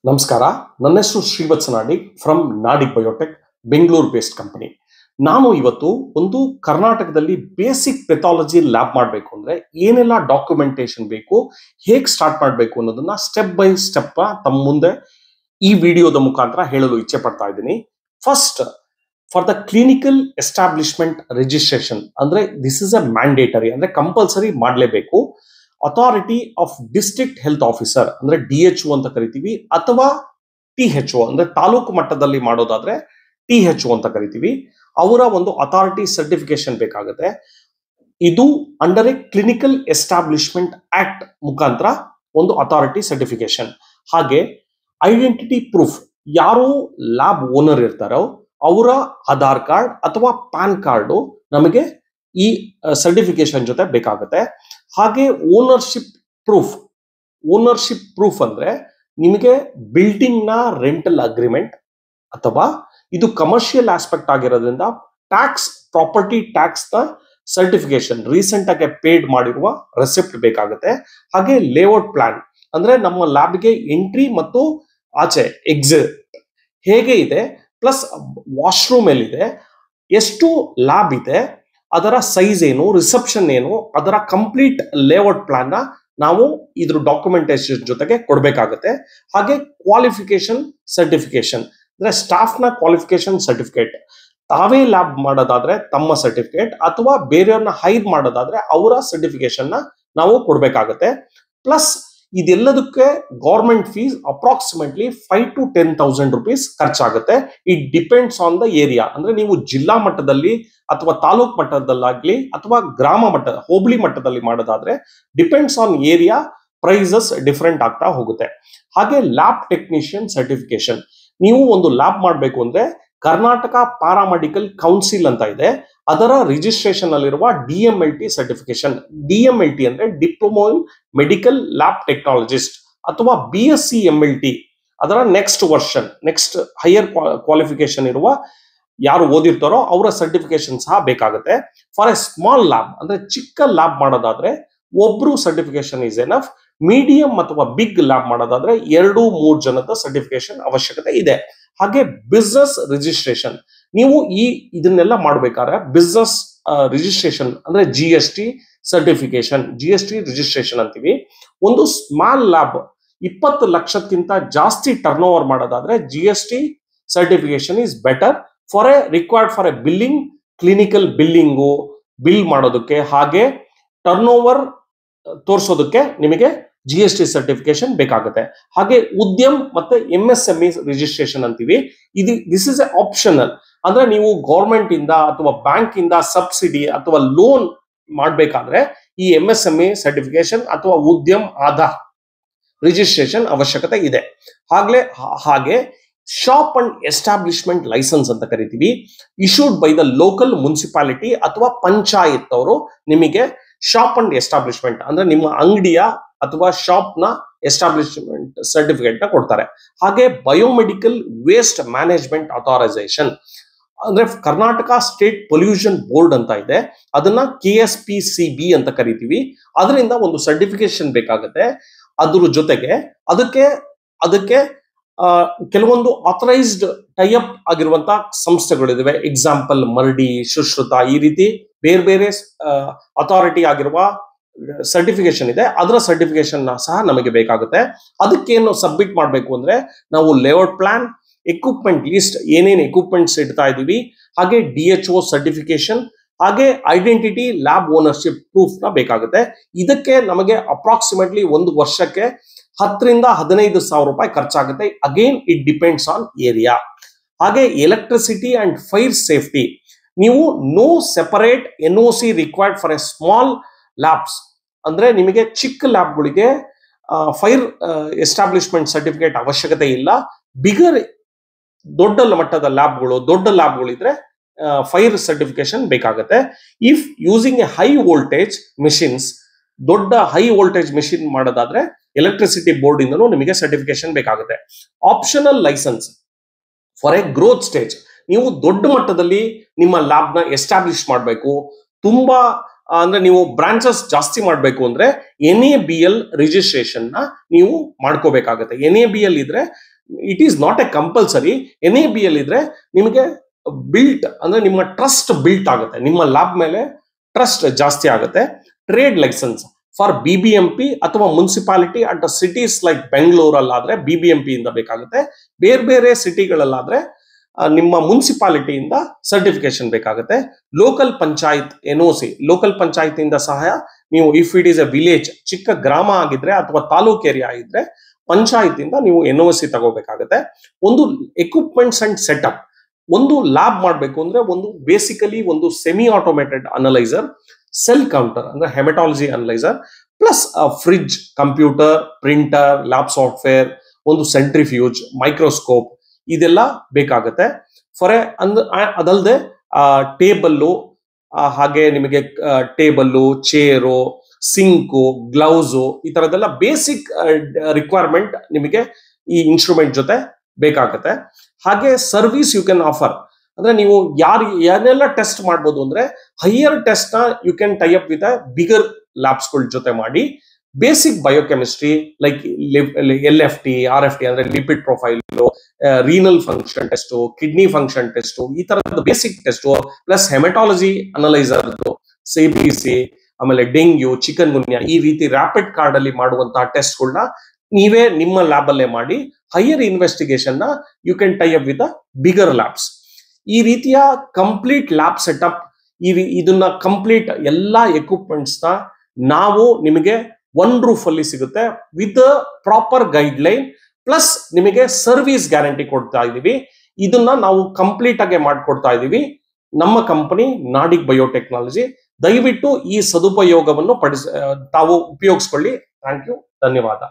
ನಮಸ್ಕಾರ. ನನ್ನ ಹೆಸರು Srivatsa Nadig from Nadig biotech, Bengaluru based company. ನಾನು ಇವತ್ತು ಒಂದು ಕರ್ನಾಟಕದಲ್ಲಿ ಬೇಸಿಕ್ ಪೆಥಾಲಜಿ ಲ್ಯಾಬ್ ಮಾಡಬೇಕು ಅಂದ್ರೆ ಏನೆಲ್ಲ ಡಾಕ್ಯುಮೆಂಟೇಶನ್ ಬೇಕು, ಹೇಗೆ ಸ್ಟಾರ್ಟ್ ಮಾಡಬೇಕು ಅನ್ನೋದನ್ನ ಸ್ಟೆಪ್ ಬೈ ಸ್ಟೆಪ್ ತಮ್ಮ ಮುಂದೆ ಈ ವಿಡಿಯೋದ ಮುಖಾಂತರ ಹೇಳಲು ಇಚ್ಛೆ ಪಡ್ತಾ ಇದ್ದೀನಿ. First, for the clinical establishment registration ಅಂದ್ರೆ ದಿಸ್ ಇಸ್ ಅ ಮ್ಯಾಂಡೇಟರಿ, ಅಂದ್ರೆ ಕಂಪಲ್ಸರಿ ಮಾಡಲೇಬೇಕು. Authority of district health officer ಅಂದ್ರೆ DHO ಅಂತ ಕರಿತೀವಿ, ಅಥವಾ THO ಅಂದ್ರೆ ತಾಲೂಕು ಮಟ್ಟದಲ್ಲಿ ಮಾಡೋದಾದ್ರೆ THO ಅಂತ ಕರಿತೀವಿ. ಅವರ ಒಂದು ಅಥಾರಿಟಿ ಸರ್ಟಿಫಿಕೇಶನ್ ಬೇಕಾಗುತ್ತೆ. ಇದು under A clinical establishment act ಮುಖಾಂತರ ಒಂದು ಅಥಾರಿಟಿ ಸರ್ಟಿಫಿಕೇಶನ್. ಹಾಗೆ ಐಡೆಂಟಿಟಿ ಪ್ರೂಫ್, ಯಾರು ಲ್ಯಾಬ್ ಓನರ್ ಇರ್ತಾರೋ ಅವರ ಆಧಾರ್ ಕಾರ್ಡ್ ಅಥವಾ ಪ್ಯಾನ್ ಕಾರ್ಡು ನಮಗೆ ಈ ಸರ್ಟಿಫಿಕೇಶನ್ ಜೊತೆ ಬೇಕಾಗುತ್ತೆ. ಹಾಗೆ ಓನರ್ಶಿಪ್ ಪ್ರೂಫ್ ಅಂದ್ರೆ ನಿಮಗೆ ಬಿಲ್ಡಿಂಗ್ ನ ರೆಂಟಲ್ ಅಗ್ರಿಮೆಂಟ್, ಅಥವಾ ಇದು ಕಮರ್ಷಿಯಲ್ ಆಸ್ಪೆಕ್ಟ್ ಆಗಿರೋದ್ರಿಂದ ಪ್ರಾಪರ್ಟಿ ಟ್ಯಾಕ್ಸ್ ನ ಸರ್ಟಿಫಿಕೇಶನ್, ರೀಸೆಂಟ್ ಆಗಿ ಪೇಡ್ ಮಾಡಿರುವ ರೆಸಿಪ್ಟ್ ಬೇಕಾಗುತ್ತೆ. ಹಾಗೆ ಲೇಔಟ್ ಪ್ಲಾನ್ ಅಂದ್ರೆ ನಮ್ಮ ಲ್ಯಾಬ್ಗೆ ಎಂಟ್ರಿ ಮತ್ತು ಆಚೆ ಎಕ್ಸಿಟ್ ಹೇಗೆ ಇದೆ, ಪ್ಲಸ್ ವಾಶ್ರೂಮ್ ಎಲ್ಲಿದೆ, ಎಷ್ಟು ಲ್ಯಾಬ್ ಇದೆ, ಅದರ ಸೈಜ್ ಏನು, ರಿಸೆಪ್ಷನ್ ಏನು, ಅದರ ಕಂಪ್ಲೀಟ್ ಲೇಔಟ್ ಪ್ಲಾನ್ ನ ನಾವು ಇದ್ರ ಡಾಕ್ಯುಮೆಂಟೇಶನ್ ಜೊತೆಗೆ ಕೊಡಬೇಕಾಗುತ್ತೆ. ಹಾಗೆ ಕ್ವಾಲಿಫಿಕೇಶನ್ ಸರ್ಟಿಫಿಕೇಶನ್ ಅಂದ್ರೆ ಸ್ಟಾಫ್ ನ ಕ್ವಾಲಿಫಿಕೇಶನ್ ಸರ್ಟಿಫಿಕೇಟ್, ತಾವೇ ಲ್ಯಾಬ್ ಮಾಡೋದಾದ್ರೆ ತಮ್ಮ ಸರ್ಟಿಫಿಕೇಟ್, ಅಥವಾ ಬೇರೆಯವ್ರನ್ನ ಹೈರ್ ಮಾಡೋದಾದ್ರೆ ಅವರ ಸರ್ಟಿಫಿಕೇಶನ್ ನ ನಾವು ಕೊಡಬೇಕಾಗುತ್ತೆ. ಪ್ಲಸ್ ಇದೆಲ್ಲದಕ್ಕೆ government fees approximately 5,000 to 10,000 rupees ಖರ್ಚಾಗುತ್ತೆ. It depends on the area, ಅಂದ್ರೆ ನೀವು ಜಿಲ್ಲಾ ಮಟ್ಟದಲ್ಲಿ ಅಥವಾ ತಾಲೂಕ್ ಮಟ್ಟದಲ್ಲಾಗ್ಲಿ ಅಥವಾ ಗ್ರಾಮ ಮಟ್ಟ ಹೋಬಳಿ ಮಟ್ಟದಲ್ಲಿ ಮಾಡೋದಾದ್ರೆ depends on area, prices different ಆಗ್ತಾ ಹೋಗುತ್ತೆ. ಹಾಗೆ ಲ್ಯಾಬ್ ಟೆಕ್ನಿಷಿಯನ್ ಸರ್ಟಿಫಿಕೇಶನ್, ನೀವು ಒಂದು ಲ್ಯಾಬ್ ಮಾಡಬೇಕು ಅಂದ್ರೆ ಕರ್ನಾಟಕ ಪ್ಯಾರಾಮೆಡಿಕಲ್ ಕೌನ್ಸಿಲ್ ಅಂತ ಇದೆ, ಅದರ ರಿಜಿಸ್ಟ್ರೇಷನ್ ಅಲ್ಲಿರುವ DMLT ಸರ್ಟಿಫಿಕೇಶನ್. DMLT ಅಂದ್ರೆ diploma in medical lab technologist, ಅಥವಾ BSc MLT ಅದರ next version, next higher qualification ಇರುವ ಯಾರು ಓದಿರ್ತಾರೋ ಅವರ ಸರ್ಟಿಫಿಕೇಶನ್ ಸಹ ಬೇಕಾಗುತ್ತೆ. ಫಾರ್ ಎ ಸ್ಮಾಲ್ ಲ್ಯಾಬ್ ಅಂದ್ರೆ ಚಿಕ್ಕ ಲ್ಯಾಬ್ ಮಾಡೋದಾದ್ರೆ ಒಬ್ರು ಸರ್ಟಿಫಿಕೇಶನ್ ಇಸ್ ಎನಫ್. ಮೀಡಿಯಂ ಅಥವಾ ಬಿಗ್ ಲ್ಯಾಬ್ ಮಾಡೋದಾದ್ರೆ 2-3 ಜನದ ಸರ್ಟಿಫಿಕೇಶನ್ ಅವಶ್ಯಕತೆ ಇದೆ. ಹಾಗೆ ಬಿಸ್ನೆಸ್ ರಿಜಿಸ್ಟ್ರೇಷನ್, ನೀವು ಇದನ್ನೆಲ್ಲ ಮಾಡ್ಬೇಕಾದ್ರೆ ಬಿಸ್ನೆಸ್ ರಿಜಿಸ್ಟ್ರೇಷನ್ ಅಂದ್ರೆ GST ಸರ್ಟಿಫಿಕೇಶನ್, GST ರಿಜಿಸ್ಟ್ರೇಷನ್ ಅಂತೀವಿ. ಒಂದು ಸ್ಮಾಲ್ ಲ್ಯಾಬ್ 20 ಲಕ್ಷಕ್ಕಿಂತ ಜಾಸ್ತಿ ಟರ್ನ್ ಓವರ್ ಮಾಡೋದಾದ್ರೆ GST certification is better for required for a billing, clinical billing bill ಮಾಡೋದಕ್ಕೆ, ಹಾಗೆ ಟರ್ನ್ ಓವರ್ ತೋರಿಸೋದಕ್ಕೆ ನಿಮಗೆ GST ಸರ್ಟಿಫಿಕೇಶನ್ ಬೇಕಾಗುತ್ತೆ. ಹಾಗೆ ಉದ್ಯಮ್ ಮತ್ತೆ MSME ರಿಜಿಸ್ಟ್ರೇಷನ್ ಅಂತೀವಿ. ದಿಸ್ ಇಸ್ ಎ ಆಪ್ಷನಲ್, ಅಂದ್ರೆ ನೀವು ಗೌರ್ಮೆಂಟ್ ಇಂದ ಅಥವಾ ಬ್ಯಾಂಕ್ ಇಂದ ಸಬ್ಸಿಡಿ ಅಥವಾ ಲೋನ್ ಮಾಡಬೇಕಾದ್ರೆ ಈ MSME ಸರ್ಟಿಫಿಕೇಶನ್ ಅಥವಾ ಉದ್ಯಮ್ ಆಧಾರ್ ರಿಜಿಸ್ಟ್ರೇಷನ್ ಅವಶ್ಯಕತೆ ಇದೆ. ಹಾಗೆ ಶಾಪ್ ಅಂಡ್ ಎಸ್ಟಾಬ್ಲಿಷ್ಮೆಂಟ್ ಲೈಸೆನ್ಸ್ ಅಂತ ಕರಿತೀವಿ, issued by the local municipality ಅಥವಾ ಪಂಚಾಯತ್ ಅವರು ನಿಮಗೆ ಶಾಪ್ ಅಂಡ್ ಎಸ್ಟಾಬ್ಲಿಷ್ಮೆಂಟ್ ಅಂದ್ರೆ ನಿಮ್ಮ ಅಂಗಡಿಯ ಅಥವಾ ಶಾಪ್ ನ ಎಸ್ಟಾಬ್ಲಿಷ್ಮೆಂಟ್ ಸರ್ಟಿಫಿಕೇಟ್ ನ ಕೊಡ್ತಾರೆ. ಹಾಗೆ ಬಯೋಮೆಡಿಕಲ್ ವೇಸ್ಟ್ ಮ್ಯಾನೇಜ್ಮೆಂಟ್ ಅಥಾರೈಸೇಷನ್ ಅಂದ್ರೆ ಕರ್ನಾಟಕ ಸ್ಟೇಟ್ ಪೊಲ್ಯೂಷನ್ ಬೋರ್ಡ್ ಅಂತ ಇದೆ, ಅದನ್ನ KSPCB ಅಂತ ಕರಿತೀವಿ. ಅದರಿಂದ ಒಂದು ಸರ್ಟಿಫಿಕೇಶನ್ ಬೇಕಾಗುತ್ತೆ. ಅದ್ರ ಜೊತೆಗೆ ಅದಕ್ಕೆ ಕೆಲವೊಂದು ಆಥರೈಸ್ಡ್ ಟೈಅಪ್ ಆಗಿರುವಂತಹ ಸಂಸ್ಥೆಗಳಿವೆ. ಎಕ್ಸಾಂಪಲ್ ಮರ್ಡಿ, ಸುಶ್ರುತ, ಈ ರೀತಿ ಬೇರೆ ಬೇರೆ ಅಥಾರಿಟಿ ಆಗಿರುವ ಸರ್ಟಿಫಿಕೇಶನ್ ಇದೆ. ಅದರ ಸರ್ಟಿಫಿಕೇಶನ್ ಸಹ ನಮಗೆ ಬೇಕಾಗುತ್ತೆ. ಅದಕ್ಕೇನು ಸಬ್ಮಿಟ್ ಮಾಡಬೇಕು ಅಂದ್ರೆ ನಾವು ಲೇಔಟ್ ಪ್ಲಾನ್, ಎಕ್ವಿಪ್ಮೆಂಟ್ ಲಿಸ್ಟ್, ಏನೇನು ಎಕ್ವಿಪ್ಮೆಂಟ್ಸ್ ಇಡ್ತಾ ಇದೀವಿ, ಹಾಗೆ DHO ಸರ್ಟಿಫಿಕೇಶನ್, ಹಾಗೆ ಐಡೆಂಟಿಟಿ ಲ್ಯಾಬ್ ಓನರ್ಶಿಪ್ ಪ್ರೂಫ್ ನ ಬೇಕಾಗುತ್ತೆ. ಇದಕ್ಕೆ ನಮಗೆ ಅಪ್ರಾಕ್ಸಿಮೇಟ್ಲಿ ಒಂದು ವರ್ಷಕ್ಕೆ 10,000 to 15,000 ರೂಪಾಯಿ ಖರ್ಚಾಗುತ್ತೆ. Again it depends on area. ಹಾಗೆ ಎಲೆಕ್ಟ್ರಿಸಿಟಿ ಅಂಡ್ ಫೈರ್ ಸೇಫ್ಟಿ, ನೀವು no separate NOC required for a small labs ಅಂದ್ರೆ ನಿಮಗೆ ಚಿಕ್ಕ ಲ್ಯಾಬ್ಗಳಿಗೆ ಫೈರ್ ಎಸ್ಟಾಬ್ಲಿಷ್ಮೆಂಟ್ ಸರ್ಟಿಫಿಕೇಟ್ ಅವಶ್ಯಕತೆ ಇಲ್ಲ. ದೊಡ್ಡ ಮಟ್ಟದ ಲ್ಯಾಬ್ಗಳು ಇದ್ರೆ ಫೈರ್ ಸರ್ಟಿಫಿಕೇಶನ್ ಬೇಕಾಗುತ್ತೆ. If using a high voltage machines, ದೊಡ್ಡ ಹೈ ವೋಲ್ಟೇಜ್ ಮೆಷಿನ್ ಮಾಡೋದಾದ್ರೆ ಎಲೆಕ್ಟ್ರಿಸಿಟಿ ಬೋರ್ಡ್ ಇಂದನೂ ನಿಮಗೆ ಸರ್ಟಿಫಿಕೇಶನ್ ಬೇಕಾಗುತ್ತೆ. Optional license for a growth stage, ನೀವು ದೊಡ್ಡ ಮಟ್ಟದಲ್ಲಿ ನಿಮ್ಮ ಲ್ಯಾಬ್ ನ ಎಸ್ಟಾಬ್ಲಿಷ್ ಮಾಡಬೇಕು, ತುಂಬಾ ಅಂದ್ರೆ ನೀವು ಬ್ರಾಂಚಸ್ ಜಾಸ್ತಿ ಮಾಡಬೇಕು ಅಂದ್ರೆ NABL ರಿಜಿಸ್ಟ್ರೇಷನ್ ನ ನೀವು ಮಾಡ್ಕೋಬೇಕಾಗುತ್ತೆ. NABL ಇದ್ರೆ it is not A compulsory. NABL ಇದ್ರೆ ನಿಮಗೆ ಬಿಲ್ಟ್ ಅಂದ್ರೆ ನಿಮ್ಮ ಟ್ರಸ್ಟ್ ಬಿಲ್ಟ್ ಆಗುತ್ತೆ, ನಿಮ್ಮ ಲ್ಯಾಬ್ ಮೇಲೆ ಟ್ರಸ್ಟ್ ಜಾಸ್ತಿ ಆಗುತ್ತೆ. ಟ್ರೇಡ್ ಲೈಸೆನ್ಸ್ ಫಾರ್ BBMP ಅಥವಾ ಮುನ್ಸಿಪಾಲಿಟಿ ಅಟ್ ಸಿಟೀಸ್ ಲೈಕ್ ಬೆಂಗಳೂರಲ್ಲಾದ್ರೆ BBMP ಇಂದ ಬೇಕಾಗುತ್ತೆ. ಬೇರೆ ಬೇರೆ ಸಿಟಿಗಳಲ್ಲಾದ್ರೆ ನಿಮ್ಮ ಮುನ್ಸಿಪಾಲಿಟಿಯಿಂದ ಸರ್ಟಿಫಿಕೇಶನ್ ಬೇಕಾಗುತ್ತೆ. Local panchayat NOC, local panchayat ಇಂದ ಸಹಾಯ ನೀವು if it is a village, ಚಿಕ್ಕ ಗ್ರಾಮ ಆಗಿದ್ರೆ ಅಥವಾ ತಾಲೂಕ್ ಏರಿಯಾ ಆಗಿದ್ರೆ ಪಂಚಾಯತ್ ಇಂದ ನೀವು NOC ತಗೋಬೇಕಾಗುತ್ತೆ. ಒಂದು ಎಕ್ವಿಪ್ಮೆಂಟ್ಸ್ ಅಂಡ್ ಸೆಟಪ್, ಒಂದು ಲ್ಯಾಬ್ ಮಾಡಬೇಕು ಅಂದ್ರೆ ಒಂದು ಬೇಸಿಕಲಿ ಒಂದು semi automated analyser, cell counter ಅಂದ್ರೆ haematology analyser, plus fridge, computer, printer, lab software, ಒಂದು ಸೆಂಟ್ರಿಫ್ಯೂಜ್, ಮೈಕ್ರೋಸ್ಕೋಪ್ ಇದೆಲ್ಲ ಬೇಕಾಗುತ್ತೆ. ಅದಲ್ಲದೆ ಟೇಬಲ್ಲು, ಹಾಗೆ ನಿಮಗೆ ಟೇಬಲ್ಲು, ಚೇರು, ಸಿಂಕು, ಗ್ಲೌಸು ಈ ತರದೆಲ್ಲ ಬೇಸಿಕ್ ರಿಕ್ವೈರ್ಮೆಂಟ್ ನಿಮಗೆ ಈ ಇನ್ಸ್ಟ್ರೂಮೆಂಟ್ ಜೊತೆ ಬೇಕಾಗುತ್ತೆ. ಹಾಗೆ ಸರ್ವಿಸ್ ಯು ಕ್ಯಾನ್ ಆಫರ್ ಅಂದ್ರೆ ನೀವು ಯಾರೆಲ್ಲ ಟೆಸ್ಟ್ ಮಾಡ್ಬೋದು ಅಂದ್ರೆ ಹೈಯರ್ ಟೆಸ್ಟ್ ನ you can tie up with bigger labs ಗಳ ಜೊತೆ ಮಾಡಿ. Basic biochemistry like LFT, RFT ಅಂದ್ರೆ lipid profile, renal function test, kidney function test, ಈ ತರದ basic test, plus haematology analyser, CBC, ಆಮೇಲೆ ಡೆಂಗ್ಯೂ, ಚಿಕನ್ ಗುನ್ಯಾ ಈ ರೀತಿ ರ್ಯಾಪಿಡ್ ಕಾರ್ಡ್ ಅಲ್ಲಿ ಮಾಡುವಂತಹ ಟೆಸ್ಟ್ ಗಳನ್ನ ನೀವೇ ನಿಮ್ಮ ಲ್ಯಾಬ್ ಅಲ್ಲೇ ಮಾಡಿ ಹೈಯರ್ ಇನ್ವೆಸ್ಟಿಗೇಷನ್ ನ you can tie up with bigger labs. ಈ ರೀತಿಯ ಕಂಪ್ಲೀಟ್ ಲ್ಯಾಬ್ ಸೆಟಪ್, ಇದನ್ನ ಕಂಪ್ಲೀಟ್ ಎಲ್ಲಾ ಎಕ್ವಿಪ್ಮೆಂಟ್ಸ್ ನ ನಾವು ನಿಮಗೆ ಒನ್ ರೂಫ್ ಅಲ್ಲಿ ಸಿಗುತ್ತೆ with proper guideline, plus ನಿಮಗೆ ಸರ್ವಿಸ್ ಗ್ಯಾರಂಟಿ ಕೊಡ್ತಾ ಇದೀವಿ. ಇದನ್ನ ನಾವು ಕಂಪ್ಲೀಟ್ ಆಗಿ ಮಾಡ್ಕೊಡ್ತಾ ಇದೀವಿ ನಮ್ಮ ಕಂಪನಿ ನಾಡಿಗ್ ಬಯೋಟೆಕ್ನಾಲಜಿ. ದಯವಿಟ್ಟು ಈ ಸದುಪಯೋಗವನ್ನು ತಾವು ಉಪಯೋಗಿಸ್ಕೊಳ್ಳಿ. ಥ್ಯಾಂಕ್ ಯು, ಧನ್ಯವಾದ.